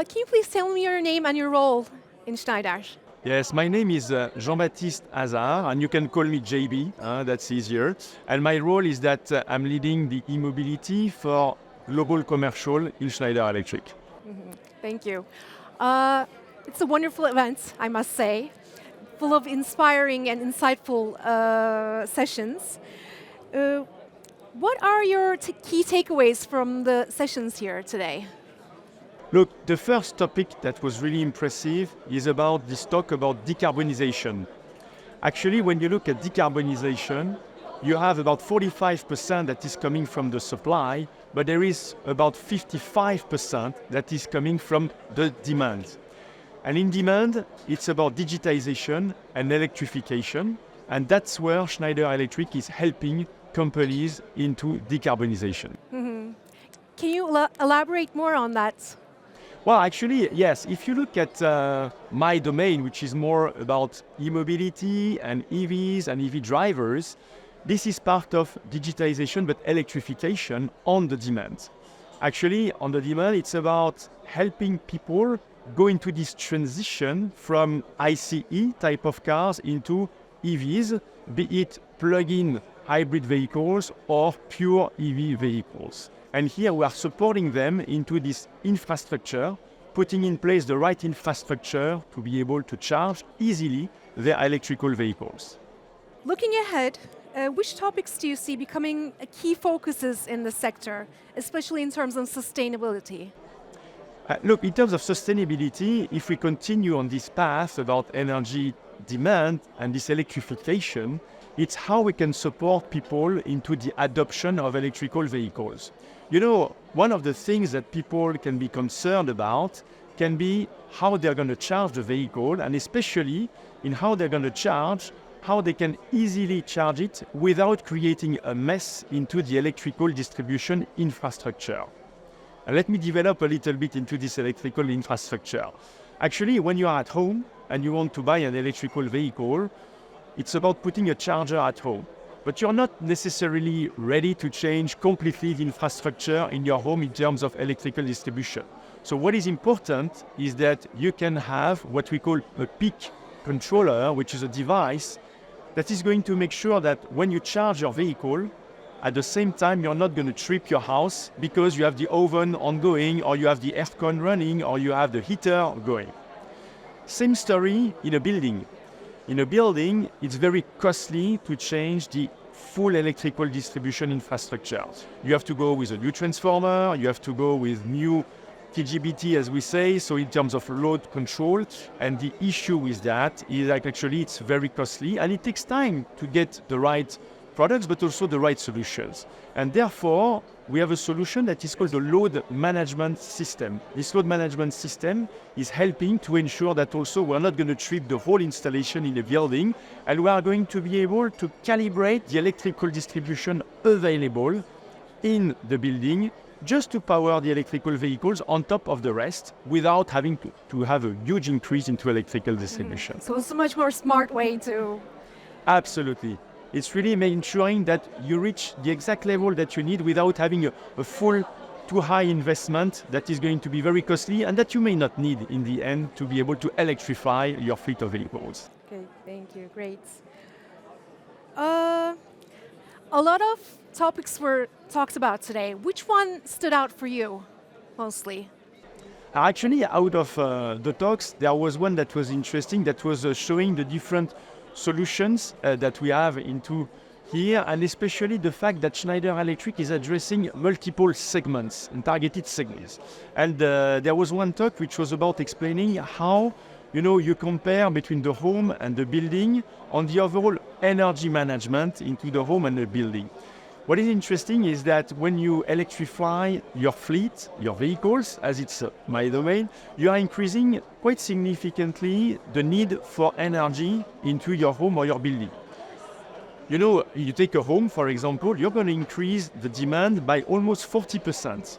Can you please tell me your name and your role in Schneider? Yes, my name is Jean-Baptiste Hazard, and you can call me JB, that's easier. And my role is that I'm leading the e-mobility for global commercial in Schneider Electric. Thank you. It's a wonderful event, I must say, full of inspiring and insightful sessions. What are your key takeaways from the sessions here today? Look, the first topic that was really impressive is about this talk about decarbonization. Actually, when you look at decarbonization, you have about 45% that is coming from the supply, but there is about 55% that is coming from the demand. And in demand, it's about digitization and electrification, and that's where Schneider Electric is helping companies into decarbonization. Can you elaborate more on that? Well, actually, yes. If you look at my domain, which is more about e-mobility and EVs and EV drivers, this is part of digitization, but electrification on the demand. Actually, on the demand, it's about helping people go into this transition from ICE type of cars into EVs, be it plug-in hybrid vehicles or pure EV vehicles. And here we are supporting them into this infrastructure, putting in place the right infrastructure to be able to charge easily their electrical vehicles. Looking ahead, which topics do you see becoming key focuses in the sector, especially in terms of sustainability? Look, in terms of sustainability, if we continue on this path about energy demand and this electrification, it's how we can support people into the adoption of electrical vehicles. You know, one of the things that people can be concerned about can be how they're going to charge the vehicle, and especially in how they're going to charge, how they can easily charge it without creating a mess into the electrical distribution infrastructure. And let me develop a little bit into this electrical infrastructure. Actually, when you are at home and you want to buy an electrical vehicle, it's about putting a charger at home. But you're not necessarily ready to change completely the infrastructure in your home in terms of electrical distribution. So what is important is that you can have what we call a peak controller, which is a device that is going to make sure that when you charge your vehicle, at the same time, you're not going to trip your house because you have the oven ongoing, or you have the aircon running, or you have the heater going. Same story in a building. In a building, it's very costly to change the full electrical distribution infrastructure. You have to go with a new transformer, you have to go with new TGBT, as we say, so in terms of load control. And the issue with that is that actually it's very costly and it takes time to get the right products, but also the right solutions. And therefore, we have a solution that is called the load management system. This load management system is helping to ensure that also we're not going to trip the whole installation in a building, and we are going to be able to calibrate the electrical distribution available in the building just to power the electrical vehicles on top of the rest without having to have a huge increase into electrical distribution. So it's a much more smart way to... Absolutely. It's really ensuring that you reach the exact level that you need without having a full too high investment that is going to be very costly and that you may not need in the end to be able to electrify your fleet of vehicles. Okay, thank you. Great. A lot of topics were talked about today. Which one stood out for you mostly? Actually, out of the talks, there was one that was interesting that was showing the different solutions that we have into here, and especially the fact that Schneider Electric is addressing multiple segments and targeted segments. And there was one talk which was about explaining how you compare between the home and the building on the overall energy management into the home and the building. What is interesting is that when you electrify your fleet, your vehicles, as it's my domain, you are increasing quite significantly the need for energy into your home or your building. You take a home, for example, you're going to increase the demand by almost 40%.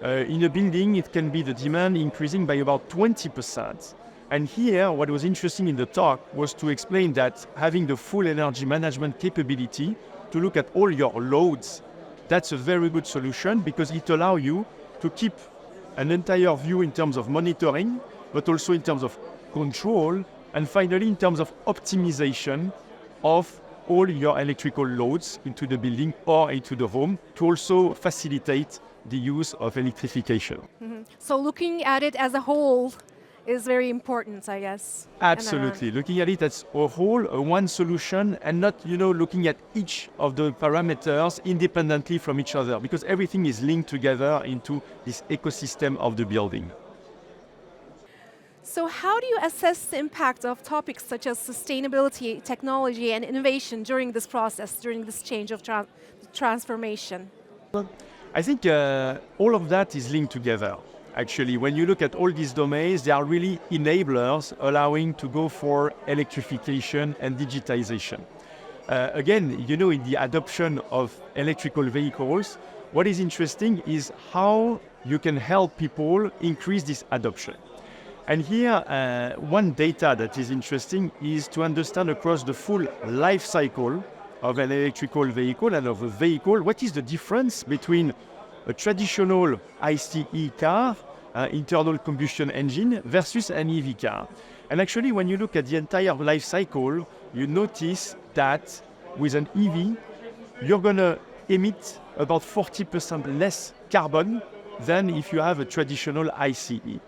In a building, it can be the demand increasing by about 20%. And here, what was interesting in the talk was to explain that having the full energy management capability to look at all your loads, that's a very good solution because it allows you to keep an entire view in terms of monitoring, but also in terms of control, and finally in terms of optimization of all your electrical loads into the building or into the home to also facilitate the use of electrification. So looking at it as a whole is very important, I guess. Absolutely. Looking at it as a whole, a one solution, and not, looking at each of the parameters independently from each other, because everything is linked together into this ecosystem of the building. So how do you assess the impact of topics such as sustainability, technology, and innovation during this process, during this change of transformation? I think all of that is linked together. Actually, when you look at all these domains, they are really enablers allowing to go for electrification and digitization. Again, in the adoption of electrical vehicles, what is interesting is how you can help people increase this adoption. And here, one data that is interesting is to understand across the full life cycle of an electrical vehicle and of a vehicle, what is the difference between a traditional ICE car, internal combustion engine, versus an EV car. And actually, when you look at the entire life cycle, you notice that with an EV, you're going to emit about 40% less carbon than if you have a traditional ICE.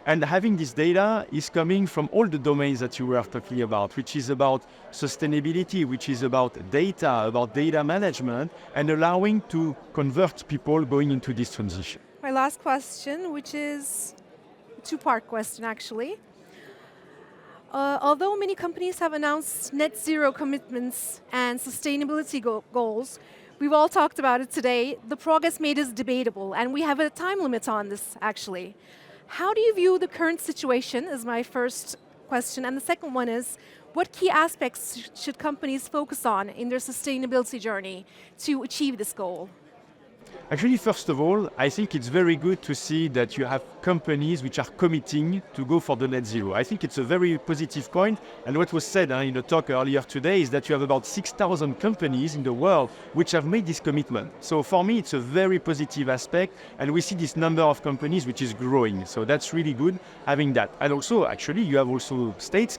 And having this data is coming from all the domains that you were talking about, which is about sustainability, which is about data management, and allowing to convert people going into this transition. My last question, which is a two-part question actually. Although many companies have announced net zero commitments and sustainability goals, we've all talked about it today, the progress made is debatable, and we have a time limit on this actually. How do you view the current situation is my first question. And the second one is, what key aspects should companies focus on in their sustainability journey to achieve this goal? Actually, first of all, I think it's very good to see that you have companies which are committing to go for the net zero. I think it's a very positive point. And what was said in the talk earlier today is that you have about 6,000 companies in the world which have made this commitment. So for me, it's a very positive aspect. And we see this number of companies which is growing. So that's really good having that. And also, actually, you have also states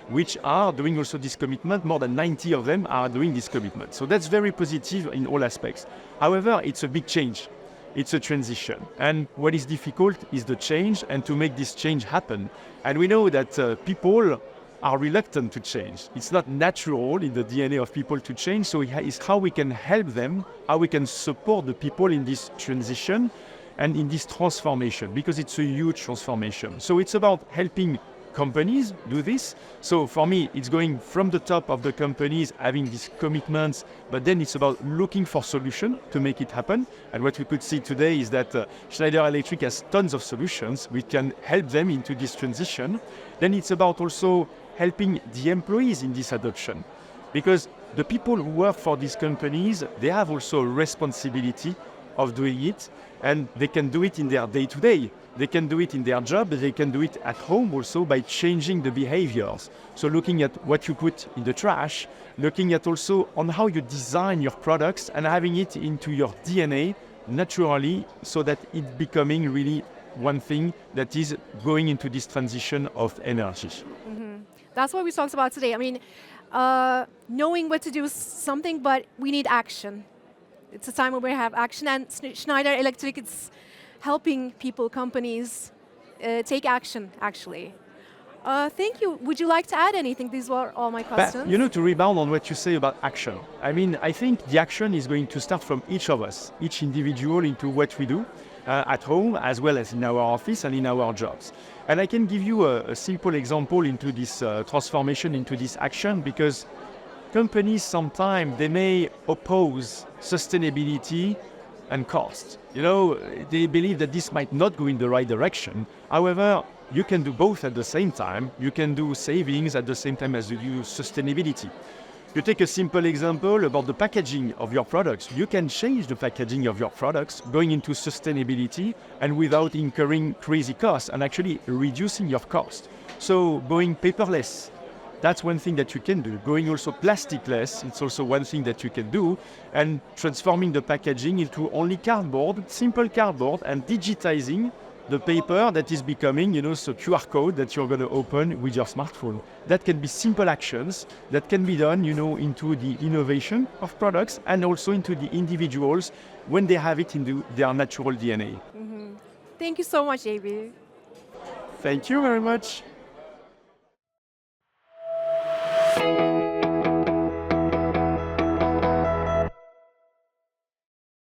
which are doing also this commitment. More than 90 of them are doing this commitment. So that's very positive in all aspects. However, it's a big change. It's a transition. And what is difficult is the change and to make this change happen. And we know that people are reluctant to change. It's not natural in the DNA of people to change. So it's how we can help them, how we can support the people in this transition and in this transformation, because it's a huge transformation. So it's about helping companies do this. So for me, it's going from the top of the companies having these commitments, but then it's about looking for solutions to make it happen. And what we could see today is that Schneider Electric has tons of solutions. We can help them into this transition. Then it's about also helping the employees in this adoption, because the people who work for these companies, they have also a responsibility of doing it, and they can do it in their day-to-day. They can do it in their job, but they can do it at home also by changing the behaviors. So looking at what you put in the trash, looking at also on how you design your products and having it into your DNA naturally so that it's becoming really one thing that is going into this transition of energy. Mm-hmm. That's what we talked about today. I mean, knowing what to do is something, but we need action. It's a time where we have action, and Schneider Electric is helping people, companies take action, actually. Thank you. Would you like to add anything? These were all my questions. But, to rebound on what you say about action. I mean, I think the action is going to start from each of us, each individual into what we do at home, as well as in our office and in our jobs. And I can give you a simple example into this transformation, into this action, because companies sometimes, they may oppose sustainability and cost. They believe that this might not go in the right direction. However, you can do both at the same time. You can do savings at the same time as you do sustainability. You take a simple example about the packaging of your products. You can change the packaging of your products going into sustainability and without incurring crazy costs and actually reducing your cost. So going paperless, that's one thing that you can do. Going also plasticless, it's also one thing that you can do. And transforming the packaging into only cardboard, simple cardboard, and digitizing the paper that is becoming, so QR code that you're going to open with your smartphone. That can be simple actions that can be done, into the innovation of products and also into the individuals when they have it in their natural DNA. Thank you so much, AB. Thank you very much.